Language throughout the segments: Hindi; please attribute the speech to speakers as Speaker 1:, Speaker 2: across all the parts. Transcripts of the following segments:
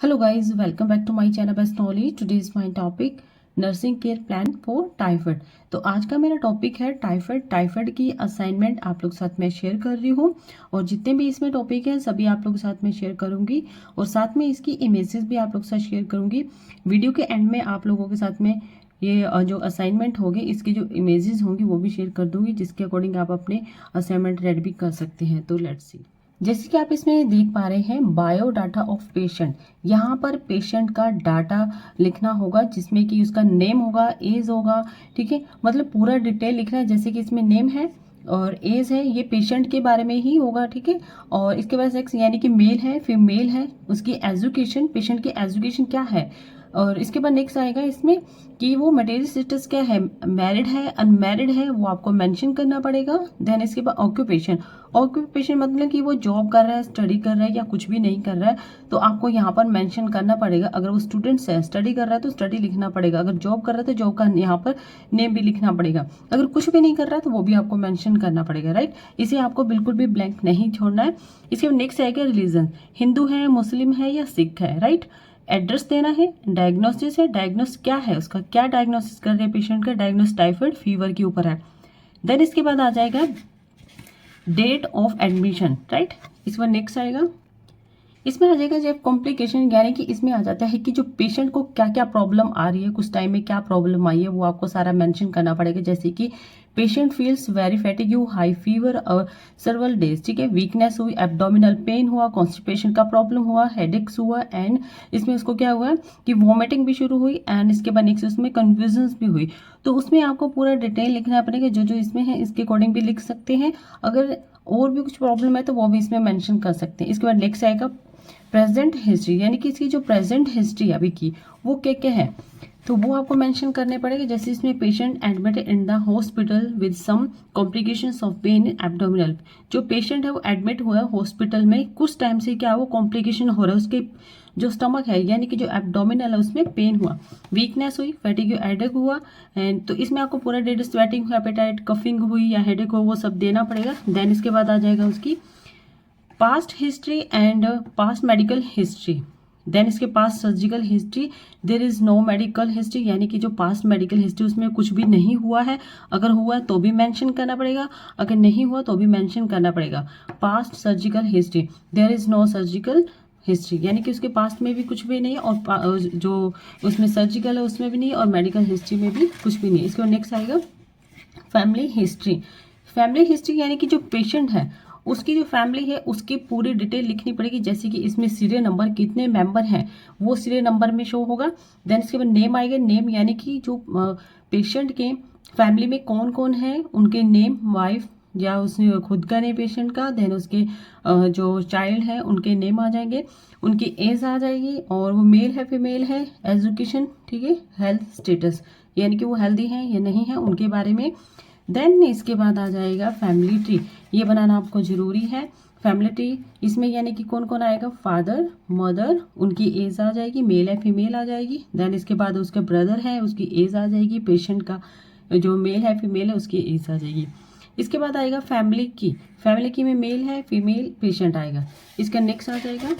Speaker 1: Hello guys, welcome back to my channel Best Knowledge. Today is my topic nursing care plan for typhoid. तो आज का मेरा टॉपिक है टाइफाइड। टाइफाइड की असाइनमेंट आप लोग साथ में शेयर कर रही हूँ और जितने भी इसमें टॉपिक हैं सभी आप लोग साथ में शेयर करूँगी और साथ में इसकी इमेजेस भी आप लोग साथ शेयर करूँगी। वीडियो के एंड में आप लोगों के साथ में ये जो असाइनमेंट होगी इसकी जो इमेजेस होंगी वो भी शेयर कर दूँगी, जिसके अकॉर्डिंग आप अपने असाइनमेंट रेडी भी कर सकते हैं। तो लेट्स सी। जैसे कि आप इसमें देख पा रहे हैं बायो डाटा ऑफ पेशेंट। यहाँ पर पेशेंट का डाटा लिखना होगा जिसमें कि उसका नेम होगा, एज होगा, ठीक है, मतलब पूरा डिटेल लिखना है। जैसे कि इसमें नेम है और एज है, ये पेशेंट के बारे में ही होगा, ठीक है। और इसके बाद सेक्स यानी कि मेल है फीमेल है, उसकी एजुकेशन, पेशेंट की एजुकेशन क्या है। और इसके बाद नेक्स्ट आएगा इसमें कि वो मटेरियल स्टेटस क्या है, मैरिड है अनमैरिड है, वो आपको मेंशन करना पड़ेगा। देन इसके बाद ऑक्यूपेशन। ऑक्यूपेशन मतलब कि वो जॉब कर रहा है, स्टडी कर रहा है या कुछ भी नहीं कर रहा है, तो आपको यहाँ पर मेंशन करना पड़ेगा। अगर वो स्टूडेंट्स है, स्टडी कर रहा है तो स्टडी लिखना पड़ेगा। अगर जॉब कर रहा है तो जॉब का यहाँ पर नेम भी लिखना पड़ेगा। अगर कुछ भी नहीं कर रहा है तो वो भी आपको मेंशन करना पड़ेगा, राइट। इसे आपको बिल्कुल भी ब्लैंक नहीं छोड़ना है। इसके नेक्स्ट आएगा रिलीजन, हिंदू है, मुस्लिम है या सिख है, राइट। एड्रेस देना है, डायग्नोसिस है, डायग्नोस क्या है, उसका क्या डायग्नोसिस कर रहे हैं पेशेंट का, डायग्नोस टाइफाइड फीवर के ऊपर है। देन इसके बाद आ जाएगा डेट ऑफ एडमिशन, राइट। इस बार नेक्स्ट आएगा, इसमें आ जाएगा जब कॉम्प्लिकेशन, यानी कि इसमें आ जाता है कि जो पेशेंट को क्या क्या प्रॉब्लम आ रही है, कुछ टाइम में क्या प्रॉब्लम आई है वो आपको सारा मेंशन करना पड़ेगा। जैसे कि patient feels very fatigue, high fever और सर्वल डेज, ठीक है, वीकनेस हुई, एब्डोमिनल पेन हुआ, कॉन्स्टिपेशन का प्रॉब्लम हुआ, हेडेक्स हुआ, एंड इसमें उसको क्या हुआ कि वॉमिटिंग भी शुरू हुई, एंड इसके बाद नेक्स्ट उसमें कन्फ्यूजन्स भी हुई। तो उसमें आपको पूरा डिटेल लिखना पड़ेगा, जो जो इसमें है इसके अकॉर्डिंग भी लिख सकते हैं। अगर और भी कुछ प्रॉब्लम है तो वो भी इसमें मेंशन कर सकते हैं। इसके बाद नेक्स्ट आएगा प्रेजेंट हिस्ट्री, यानी कि इसकी जो प्रेजेंट हिस्ट्री अभी की वो क्या क्या है तो वो आपको मेंशन करने पड़ेगा। जैसे इसमें patient admitted in the hospital with some complications of pain in abdominal, जो पेशेंट है वो एडमिट हुआ है हॉस्पिटल में, कुछ टाइम से क्या वो कॉम्प्लिकेशन हो रहा है, उसके जो स्टमक है यानी कि जो एब्डोमिनल है उसमें पेन हुआ, वीकनेस हुई, फैटिग हेडेक हुआ, एंड तो इसमें आपको पूरा डेट स्वेटिंग, हेपेटाइट, कफिंग हुई या हेडेक हो, वो सब देना पड़ेगा। देन इसके बाद आ जाएगा उसकी past history and past medical history. Then इसके पास surgical history, there is no medical history, यानी कि जो पास्ट मेडिकल हिस्ट्री उसमें कुछ भी नहीं हुआ है, अगर हुआ है तो भी मेंशन करना पड़ेगा, अगर नहीं हुआ तो भी मेंशन करना पड़ेगा। Past surgical history, there is no surgical history, यानी कि उसके पास्ट में भी कुछ भी नहीं है और जो उसमें सर्जिकल है उसमें भी नहीं और मेडिकल हिस्ट्री में भी कुछ भी नहीं। इसके बाद नेक्स्ट आएगा फैमिली हिस्ट्री। फैमिली हिस्ट्री यानी कि जो पेशेंट है उसकी जो फैमिली है उसकी पूरी डिटेल लिखनी पड़ेगी। जैसे कि इसमें सीरियल नंबर कितने मेंबर हैं वो सीरियल नंबर में शो होगा। देन इसके बाद नेम आएगा, नेम यानी कि जो पेशेंट के फैमिली में कौन कौन है उनके नेम, वाइफ या उसने खुद का नेम पेशेंट का, देन उसके जो चाइल्ड है उनके नेम आ जाएंगे, उनकी एज आ जाएगी और वो मेल है फीमेल है, एजुकेशन, ठीक है, हेल्थ स्टेटस यानी कि वो हेल्दी हैं या नहीं है उनके बारे में। देन इसके बाद आ जाएगा फैमिली ट्री, ये बनाना आपको जरूरी है। फैमिली ट्री इसमें यानी कि कौन कौन आएगा, फादर, मदर, उनकी एज आ जाएगी, मेल है फीमेल आ जाएगी। देन इसके बाद उसके ब्रदर है उसकी एज आ जाएगी, पेशेंट का जो मेल है फीमेल है उसकी एज आ जाएगी। इसके बाद आएगा फैमिली की, फैमिली की में मेल है फीमेल पेशेंट आएगा। इसका नेक्स्ट आ जाएगा,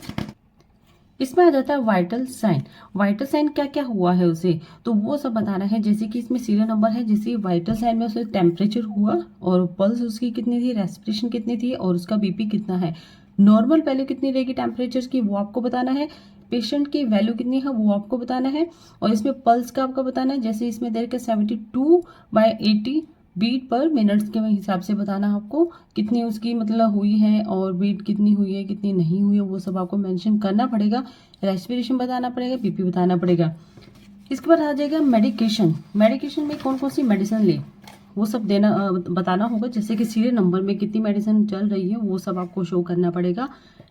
Speaker 1: इसमें आ जाता है वाइटल साइन। वाइटल साइन क्या क्या हुआ है उसे तो वो सब बताना है। जैसे कि इसमें सीरियल नंबर है, जैसे वाइटल साइन में उसे टेम्परेचर हुआ और पल्स उसकी कितनी थी, रेस्पिरेशन कितनी थी और उसका बीपी कितना है, नॉर्मल वैल्यू कितनी रहेगी टेम्परेचर की वो आपको बताना है, पेशेंट की वैल्यू कितनी है वो आपको बताना है, और इसमें पल्स का आपको बताना है। जैसे इसमें देर के 72/80 बीट पर मिनट्स के हिसाब से बताना आपको कितनी उसकी मतलब हुई है और बीट कितनी हुई है कितनी नहीं हुई है वो सब आपको मेंशन करना पड़ेगा। रेस्पिरेशन बताना पड़ेगा, बीपी बताना पड़ेगा। इसके बाद आ जाएगा मेडिकेशन, मेडिकेशन में कौन कौन सी मेडिसिन ले वो सब देना बताना होगा। जैसे कि सीरियल नंबर में कितनी मेडिसिन चल रही है वो सब आपको शो करना पड़ेगा।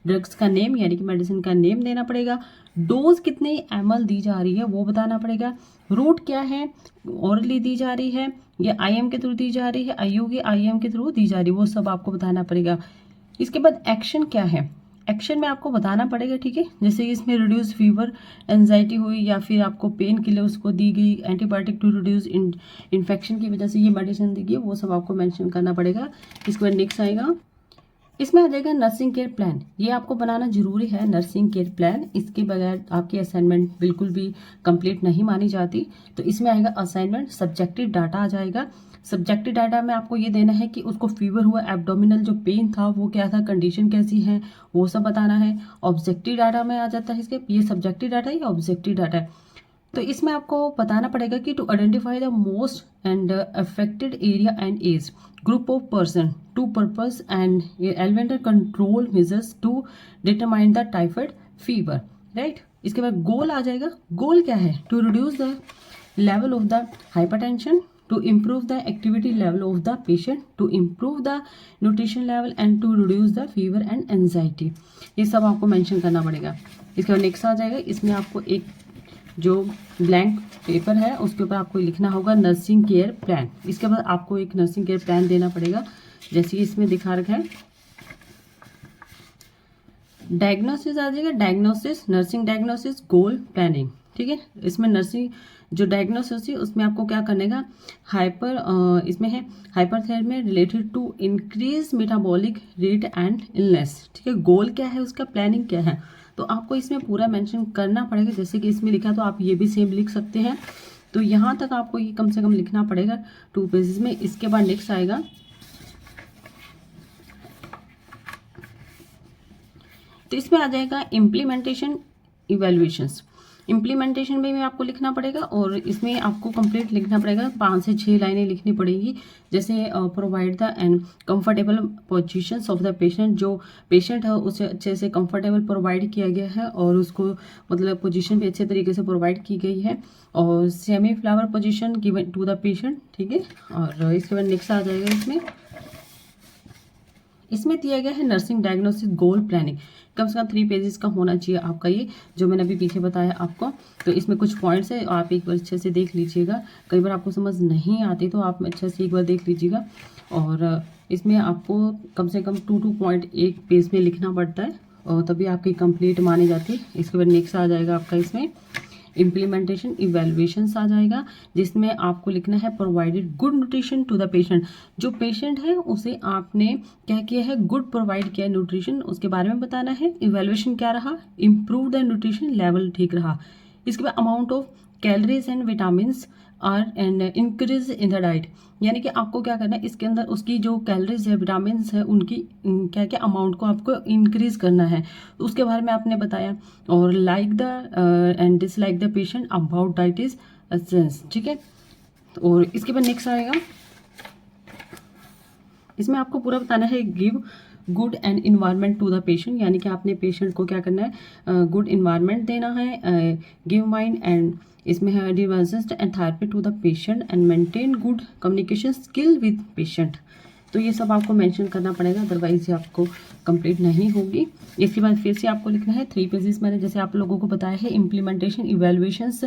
Speaker 1: ड्रग्स का नेम यानी कि मेडिसिन का नेम देना पड़ेगा। डोज कितने ml दी जा रही है वो बताना पड़ेगा। रूट क्या है, ओरली दी जा रही है या IM के थ्रू दी जा रही है, IU की IM के थ्रू दी जा रही है, वो सब आपको बताना पड़ेगा। इसके बाद एक्शन क्या है, एक्शन में आपको बताना पड़ेगा, ठीक है। जैसे इसमें रिड्यूस फीवर, एंजाइटी हुई या फिर आपको पेन किलर उसको दी गई, एंटीबायोटिक टू रिड्यूस इन्फेक्शन की वजह से ये मेडिसिन दी गई, वो सब आपको मेंशन करना पड़ेगा। इसके बाद नेक्स्ट आएगा, इसमें आ जाएगा नर्सिंग केयर प्लान। ये आपको बनाना जरूरी है, नर्सिंग केयर प्लान। इसके बगैर आपकी असाइनमेंट बिल्कुल भी कंप्लीट नहीं मानी जाती। तो इसमें आएगा असाइनमेंट, सब्जेक्टिव डाटा आ जाएगा। सब्जेक्टिव डाटा में आपको ये देना है कि उसको फीवर हुआ, एब्डोमिनल जो पेन था वो क्या था, कंडीशन कैसी है, वो सब बताना है। ऑब्जेक्टिव डाटा में आ जाता है इसके, ये सब्जेक्टिव डाटा है, ये ऑब्जेक्टिव डाटा है। तो इसमें आपको बताना पड़ेगा कि to identify the most and affected area and age group of person to purpose and elemental control measures to determine the typhoid fever, right. इसके बाद गोल आ जाएगा। गोल क्या है, to reduce the level of the hypertension, to improve the activity level of the patient, to improve the nutrition level and to reduce the fever and anxiety। ये सब आपको मेंशन करना पड़ेगा। इसके बाद नेक्स्ट आ जाएगा, इसमें आपको एक जो ब्लैंक पेपर है उसके ऊपर आपको लिखना होगा नर्सिंग केयर प्लान। इसके बाद आपको एक नर्सिंग केयर प्लान देना पड़ेगा, जैसे कि इसमें दिखा रखा है। डायग्नोसिस आ जाएगा, डायग्नोसिस, नर्सिंग डायग्नोसिस, गोल, प्लानिंग, ठीक है। इसमें नर्सिंग जो डायग्नोसिस है उसमें आपको क्या करने का, इसमें है hyperthyroidism related to increase metabolic rate and illness, ठीक है। गोल क्या है उसका, प्लानिंग क्या है, तो आपको इसमें पूरा मेंशन करना पड़ेगा। जैसे कि इसमें लिखा तो आप ये भी सेम लिख सकते हैं। तो यहाँ तक आपको ये कम से कम लिखना पड़ेगा 2 पेजेस में। इसके बाद नेक्स्ट आएगा, तो इसमें आ जाएगा इम्प्लीमेंटेशन इवेल्युएशंस। इम्प्लीमेंटेशन में भी आपको लिखना पड़ेगा और इसमें आपको कंप्लीट लिखना पड़ेगा, 5 से 6 लाइनें लिखनी पड़ेगी। जैसे provide the end comfortable positions of the patient, जो पेशेंट है उसे अच्छे से कंफर्टेबल प्रोवाइड किया गया है और उसको मतलब पोजीशन भी अच्छे तरीके से प्रोवाइड की गई है, और semi Fowler position given to the patient, ठीक है। और इसके बाद नेक्स्ट आ जाएगा, इसमें दिया गया है नर्सिंग डायग्नोसिस गोल प्लानिंग। कम से कम 3 पेजेस का होना चाहिए आपका, ये जो मैंने अभी पीछे बताया आपको। तो इसमें कुछ पॉइंट्स है, आप एक बार अच्छे से देख लीजिएगा। कई बार आपको समझ नहीं आती तो आप अच्छे से एक बार देख लीजिएगा। और इसमें आपको कम से कम 2 पॉइंट एक पेज में लिखना पड़ता है और तभी आपकी कंप्लीट मानी जाती है। इसके बाद नेक्स्ट आ जाएगा आपका इसमें इम्प्लीमेंटेशन इवेल्युएशंस आ जाएगा, जिसमें आपको लिखना है provided good nutrition to the patient. जो पेशेंट है उसे आपने क्या किया है, गुड प्रोवाइड किया न्यूट्रिशन, उसके बारे में बताना है। इवेल्युएशन क्या रहा, इम्प्रूव द न्यूट्रिशन लेवल ठीक रहा। इसके बाद amount of calories and vitamin are and increase in the diet, यानी कि आपको क्या करना है, इसके अंदर उसकी जो कैलोरीज है, विटामिन है, उनकी क्या क्या अमाउंट को आपको इंक्रीज करना है, उसके बारे में आपने बताया। और like the end dislike the patient about diet is sense, ठीक है। और इसके बाद नेक्स्ट आएगा, इसमें आपको पूरा बताना है give good and environment to the patient, यानी कि आपने पेशेंट को क्या करना है, गुड इन्वायरमेंट देना है। गिव माइंड एंड इसमें है devices and therapy to the patient and maintain good communication skill with patient. तो ये सब आपको मेंशन करना पड़ेगा, अदरवाइज ये आपको कंप्लीट नहीं होगी। इसके बाद फिर से आपको लिखना है 3 पेजेस, मैंने जैसे आप लोगों को बताया है। इम्प्लीमेंटेशन इवेल्युएशंस,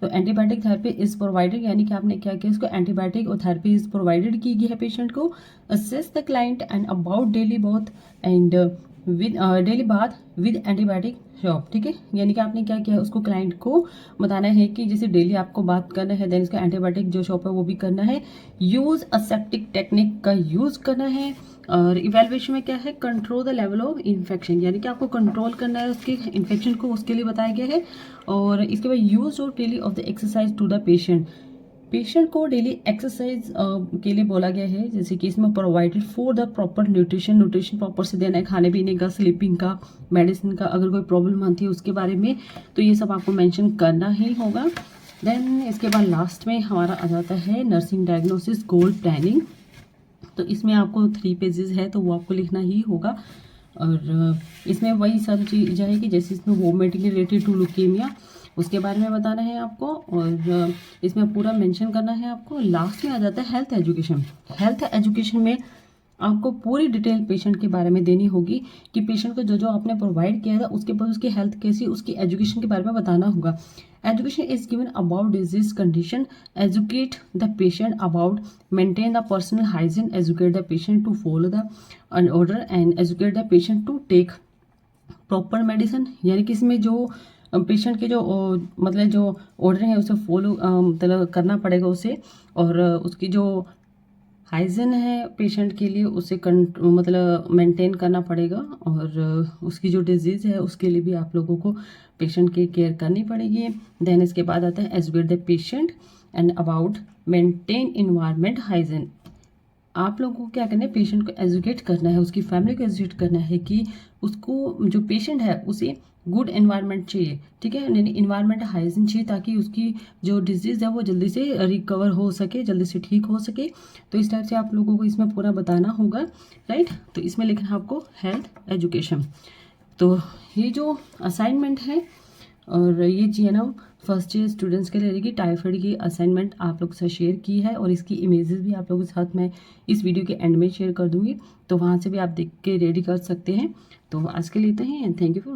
Speaker 1: तो एंटीबायोटिक थेरेपी इज प्रोवाइडेड, यानी कि आपने क्या किया, इसको एंटीबायोटिक और थेरेपी इज प्रोवाइडेड की गई है पेशेंट को। Assess the client and about daily bath and with daily bath with antibiotic shop, ठीक है। यानी कि आपने क्या किया, उसको क्लाइंट को बताना है कि जैसे डेली आपको बात करना है, देन इसका एंटीबायोटिक जो शॉप है वो भी करना है। यूज असेप्टिक टेक्निक का यूज करना है। और इवेल्युएशन में क्या है, control the level of infection, यानी कि आपको कंट्रोल करना है उसके इन्फेक्शन को, उसके लिए बताया गया है। और इसके बाद use of daily of the exercise to the patient, patient को डेली एक्सरसाइज के लिए बोला गया है। जैसे कि इसमें provided for the proper nutrition, nutrition proper से देना है, खाने पीने का, स्लीपिंग का, मेडिसिन का, अगर कोई प्रॉब्लम आती है उसके बारे में, तो ये सब आपको मेंशन करना ही होगा। देन इसके बाद लास्ट में हमारा आ जाता है नर्सिंग डायग्नोसिस गोल प्लानिंग। तो इसमें आपको 3 पेजेस है तो वो आपको लिखना ही होगा। और इसमें वही सब चीज़ है कि जैसे इसमें वोमिटिंग रिलेटेड टू लुकेमिया, उसके बारे में बताना है आपको, और इसमें पूरा मेंशन करना है आपको। लास्ट में आ जाता है हेल्थ एजुकेशन। हेल्थ एजुकेशन में आपको पूरी डिटेल पेशेंट के बारे में देनी होगी कि पेशेंट को जो जो आपने प्रोवाइड किया था उसके बाद उसकी हेल्थ कैसी, उसकी एजुकेशन के बारे में बताना होगा। Education is given about disease condition, educate the patient about, maintain the personal hygiene, educate the patient to follow the order and educate the patient to take proper medicine, यानी कि इसमें जो पेशेंट के जो मतलब जो ऑर्डर है उसे फॉलो मतलब करना पड़ेगा उसे। और उसकी जो हाइजीन है पेशेंट के लिए, उसे मतलब मेंटेन करना पड़ेगा, और उसकी जो डिजीज़ है उसके लिए भी आप लोगों को पेशेंट की केयर करनी पड़ेगी। देन इसके बाद आता है educate the patient and about maintain environment hygiene. आप लोगों को क्या करना है, पेशेंट को एजुकेट करना है, उसकी फैमिली को एजुकेट करना है कि उसको, जो पेशेंट है उसे गुड एनवायरनमेंट चाहिए, ठीक है, यानी इन्वायरमेंट हाइजीन चाहिए, ताकि उसकी जो डिजीज़ है वो जल्दी से रिकवर हो सके, जल्दी से ठीक हो सके। तो इस टाइप से आप लोगों को इसमें पूरा बताना होगा, राइट। तो इसमें लिखना है आपको हेल्थ एजुकेशन। तो ये जो असाइनमेंट है, और ये GNM फर्स्ट ईयर स्टूडेंट्स के लिए रहेगी, टाइफाइड की असाइनमेंट आप लोग से शेयर की है, और इसकी इमेजेस भी आप लोगों के साथ मैं इस वीडियो के एंड में शेयर कर दूंगी, तो वहाँ से भी आप देख के रेडी कर सकते हैं। तो आज के लिए इतना ही, एंड थैंक यू फॉर